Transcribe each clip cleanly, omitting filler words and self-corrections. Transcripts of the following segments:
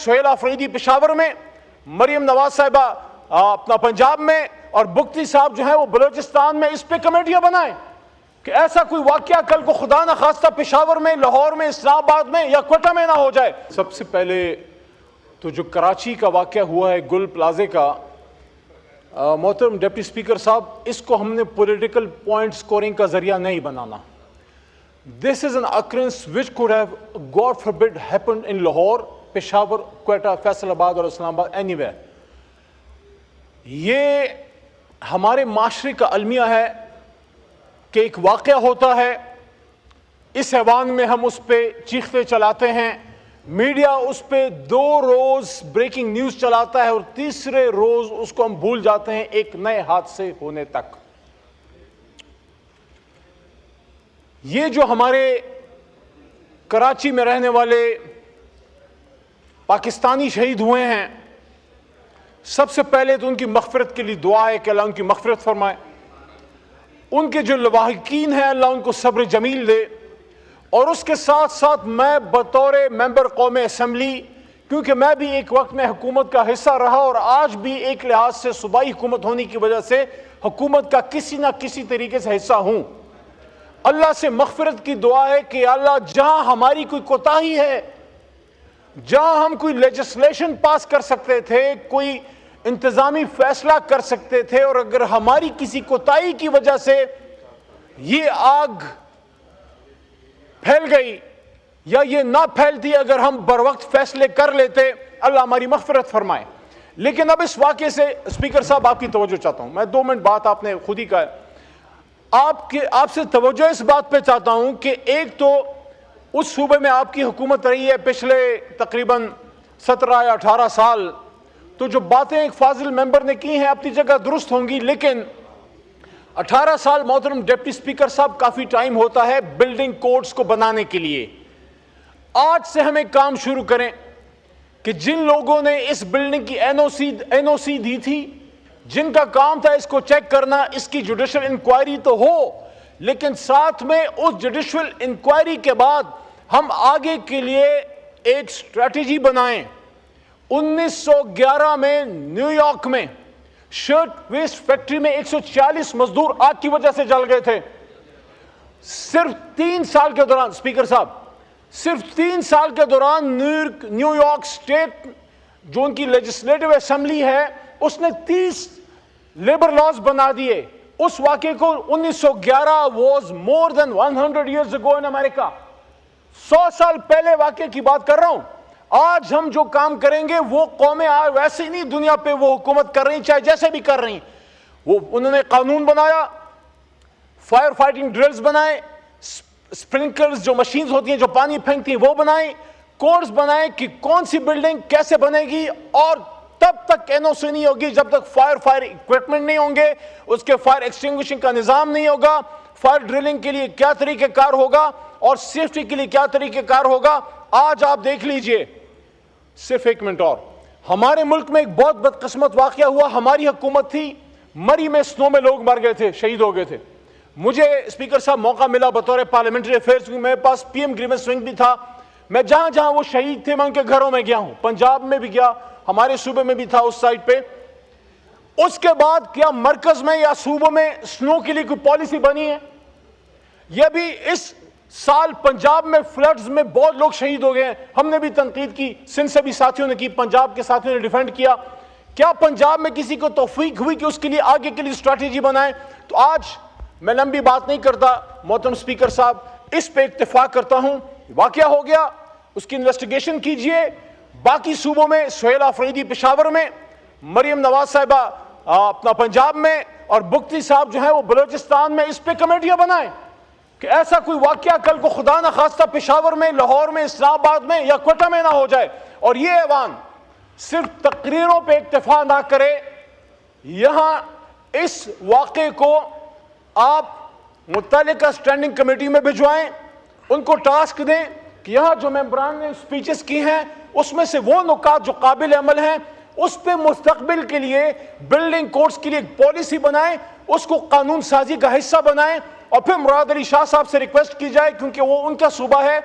سہیل آفریدی پشاور میں، مریم نواز صاحبہ اپنا پنجاب میں، اور بگٹی صاحب جو ہیں وہ بلوچستان میں، اس پہ کمیٹیاں بنائیں کہ ایسا کوئی واقعہ کل کو خدا نہ خواستہ پشاور میں، لاہور میں، اسلام آباد میں یا کوئٹہ میں نہ ہو جائے۔ سب سے پہلے تو جو کراچی کا واقعہ ہوا ہے گل پلازے کا، محترم ڈپٹی اسپیکر صاحب، اس کو ہم نے پولیٹیکل پوائنٹ سکورنگ کا ذریعہ نہیں بنانا۔ This is an occurrence which could have, God forbid, happened in Lahore, Peshawar, Quetta, Faisalabad اور اسلام آباد، anywhere۔ یہ ہمارے معاشرے کا المیہ ہے کہ ایک واقعہ ہوتا ہے، اس ایوان میں ہم اس پہ چیختے چلاتے ہیں، میڈیا اس پہ 2 روز بریکنگ نیوز چلاتا ہے اور تیسرے روز اس کو ہم بھول جاتے ہیں ایک نئے حادثے ہونے تک۔ یہ جو ہمارے کراچی میں رہنے والے پاکستانی شہید ہوئے ہیں، سب سے پہلے تو ان کی مغفرت کے لیے دعا ہے کہ اللہ ان کی مغفرت فرمائے۔ ان کے جو لواحقین ہیں اللہ ان کو صبر جمیل دے، اور اس کے ساتھ ساتھ میں بطور ممبر قومی اسمبلی، کیونکہ میں بھی ایک وقت میں حکومت کا حصہ رہا اور آج بھی ایک لحاظ سے صوبائی حکومت ہونے کی وجہ سے حکومت کا کسی نہ کسی طریقے سے حصہ ہوں، اللہ سے مغفرت کی دعا ہے کہ اللہ جہاں ہماری کوئی کوتاہی ہے، جہاں ہم کوئی لیجسلیشن پاس کر سکتے تھے، کوئی انتظامی فیصلہ کر سکتے تھے، اور اگر ہماری کسی کوتاہی کی وجہ سے یہ آگ پھیل گئی یا یہ نہ پھیلتی، اگر ہم بر وقت فیصلے کر لیتے، اللہ ہماری مغفرت فرمائے۔ لیکن اب اس واقعے سے اسپیکر صاحب آپ کی توجہ چاہتا ہوں، میں 2 منٹ بات آپ نے خود ہی کہا ہے، آپ سے توجہ اس بات پہ چاہتا ہوں کہ ایک تو اس صوبے میں آپ کی حکومت رہی ہے پچھلے تقریباً 17 یا 18 سال، تو جو باتیں ایک فاضل ممبر نے کی ہیں اپنی جگہ درست ہوں گی، لیکن 18 سال محترم ڈپٹی اسپیکر صاحب کافی ٹائم ہوتا ہے بلڈنگ کوڈز کو بنانے کے لیے۔ آج سے ہمیں کام شروع کریں کہ جن لوگوں نے اس بلڈنگ کی این او سی دی تھی، جن کا کام تھا اس کو چیک کرنا، اس کی جوڈیشل انکوائری تو ہو، لیکن ساتھ میں اس جوڈیشل انکوائری کے بعد ہم آگے کے لیے ایک اسٹریٹجی بنائیں۔ 1911 میں نیو یارک میں شرٹ ویسٹ فیکٹری میں 140 مزدور آگ کی وجہ سے جل گئے تھے۔ صرف 3 سال کے دوران، اسپیکر صاحب، صرف 3 سال کے دوران نیو یارک اسٹیٹ جو ان کی لیجسلیٹو اسمبلی ہے، اس نے 30 لیبر لاز بنا دیے۔ اس واقعے کو 1911 was more than 100 years ago in America۔ 100 سال پہلے واقعے کی بات کر رہا ہوں۔ آج ہم جو کام کریں گے وہ قومیں ویسے نہیں دنیا پہ وہ حکومت کر رہی، چاہے جیسے بھی کر رہی، انہوں نے قانون بنایا، فائر فائٹنگ ڈرلز بنائے، سپرنکلرز جو مشینز ہوتی ہیں جو پانی پھینکتی ہیں وہ بنائیں، کوڈز بنائیں کہ کون سی بلڈنگ کیسے بنے گی، اور تب تک این او سی نہیں ہوگی جب تک فائر ایکوپمنٹ نہیں ہوں گے، اس کے فائر ایکسٹنگوشنگ کا نظام نہیں ہوگا، فائر ڈرلنگ کے لیے کیا طریقہ کار ہوگا اور سیفٹی کے لیے کیا طریقہ کار ہوگا۔ آج آپ دیکھ لیجئے، صرف 1 منٹ اور، ہمارے ملک میں ایک بہت بدقسمت واقعہ ہوا، ہماری حکومت تھی، مری میں سنو میں لوگ مر گئے تھے، شہید ہو گئے تھے۔ مجھے اسپیکر صاحب موقع ملا بطور پارلیمنٹری افیئرز، میرے پاس پی ایم گریونس ونگ بھی تھا، میں جہاں جہاں وہ شہید تھے میں ان کے گھروں میں گیا ہوں، پنجاب میں بھی گیا، ہمارے صوبے میں بھی تھا اس سائٹ پہ۔ اس کے بعد کیا مرکز میں یا صوبوں میں سنو کے لیے کوئی پالیسی بنی ہے؟ یہ بھی اس سال پنجاب میں فلڈز میں بہت لوگ شہید ہو گئے ہیں، ہم نے بھی تنقید کی، سندھ سے بھی ساتھیوں نے کی، پنجاب کے ساتھیوں نے ڈیفینڈ کیا۔ کیا پنجاب میں کسی کو توفیق ہوئی کہ اس کے لیے آگے کے لیے اسٹریٹجی بنائیں؟ تو آج میں لمبی بات نہیں کرتا محترم اسپیکر صاحب، اس پہ اتفاق کرتا ہوں، واقعہ ہو گیا، اس کی انویسٹیگیشن کیجئے۔ باقی صوبوں میں سہیل آفریدی پشاور میں، مریم نواز صاحبہ اپنا پنجاب میں، اور بگٹی صاحب جو ہیں وہ بلوچستان میں، اس پہ کمیٹیاں بنائیں کہ ایسا کوئی واقعہ کل کو خدا نہ خواستہ پشاور میں، لاہور میں، اسلام آباد میں یا کوئٹہ میں نہ ہو جائے۔ اور یہ ایوان صرف تقریروں پہ اکتفا نہ کرے، یہاں اس واقعے کو آپ متعلقہ اسٹینڈنگ کمیٹی میں بھجوائیں، ان کو ٹاسک دیں کہ یہاں جو ممبران نے سپیچز کی ہیں اس میں سے وہ نکات جو قابل عمل ہیں اس پہ مستقبل کے لیے بلڈنگ کوڈز کے لیے ایک پالیسی بنائیں، اس کو قانون سازی کا حصہ بنائیں، اور پھر مراد علی شاہ صاحب سے ریکویسٹ کی جائے کیونکہ وہ ان کا صوبہ ہے،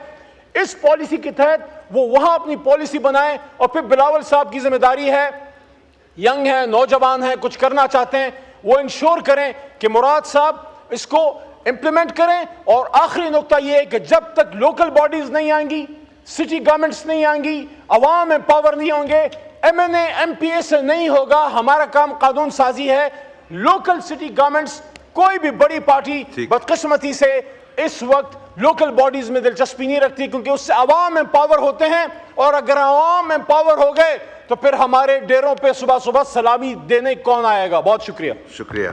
اس پالیسی کے تحت وہ وہاں اپنی پالیسی بنائیں, اور پھر بلاول صاحب کی ذمہ داری ہے, ینگ ہیں, نوجوان ہیں, کچھ کرنا چاہتے ہیں, وہ انشور کریں کہ مراد صاحب اس کو امپلیمنٹ کریں. اور آخری نقطہ یہ ہے کہ جب تک لوکل باڈیز نہیں آئیں گی, سٹی گورنمنٹس نہیں آئیں گی, عوام امپاور نہیں ہوں گے, M N A M P A سے نہیں ہوگا. ہمارا کام قانون سازی ہے. لوکل سٹی گورنمنٹس, کوئی بھی بڑی پارٹی بدقسمتی سے اس وقت لوکل باڈیز میں دلچسپی نہیں رکھتی, کیونکہ اس سے عوام امپاور ہوتے ہیں, اور اگر عوام امپاور ہو گئے تو پھر ہمارے ڈیروں پہ صبح صبح سلامی دینے کون آئے گا. بہت شکریہ. شکریہ.